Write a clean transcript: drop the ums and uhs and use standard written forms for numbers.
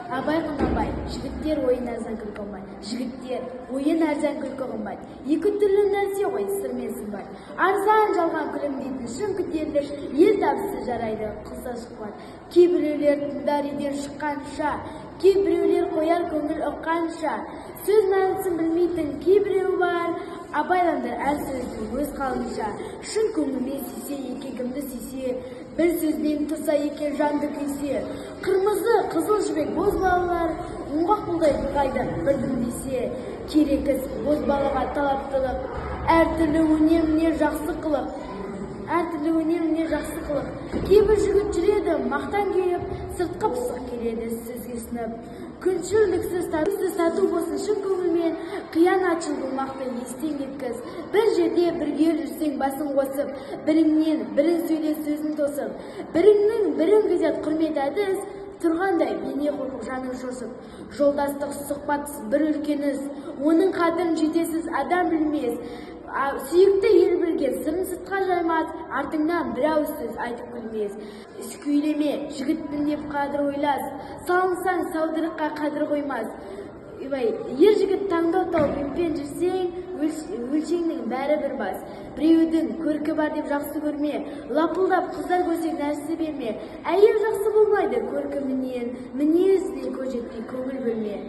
Абай Құнанбай, жігіттер ойын арзан күлкі қылмай. Жігіттер ойын арзан күлкі қылмайды. Екі түрлі нәрсе ғой, сыр мен сымбат. Арзан жалған күлім дейтін шын күтерлік, ел табысы жарайды, қылса шықпат. Кейбіреулер тыңдар үйден шыққанша, кейбіреулер қояр көңіл ұққанша. Сөз мәнісін білмейтін кейбіреу бар, абайландар әр сөздің өз қалынша. Шын көңілмен сүйсе, екегімді сүйсе, бір сөзбен тұрса екен жанды күйсе. Қырмызы, қызыл жібек, боз балалар, оңғақ бұлдай бұқайды бірдің десе. Керек іс, боз балаға талаптылық, әртүрлі өнеріне жақсы қылық. Кейбір жігіт жүреді, мақтан күйіп, сыртқы пысық келеді сөзге сынып. Күншілдіксіз тату болсын шын көңілмен, қиянатшыл болмақты естен кеткіз. Bir жерде бірге жүрсең басын қосып, біріңнен бірін сөйле сөзін тосып. Біріңнің бірін күзет құрмет әдіс, тұрғандай бейне қорқып жаның шошып. Жолдастық сұхбатсыз бір үлкеніс, оның қадірін жетесіз адам білмес. Сүйікті ел білген сырын сыртқа жаймас, артыңнан бір ауыз сөз айтып күлмес. Күйлеме, жігітпін деп қадір ойлас, салынсаң саудырыққа қадір қоймас. Ер жігіт таңдау тауып емпен жүрсең, өлшеңнің бәрі бір бас. Біреудің көркі бар деп жақсы көрме, лапылдап қыздар көрсең нәрсе берме. Әйел жақсы болмайды көркі мінез, мінезден көз жетпей көңіл бөлме.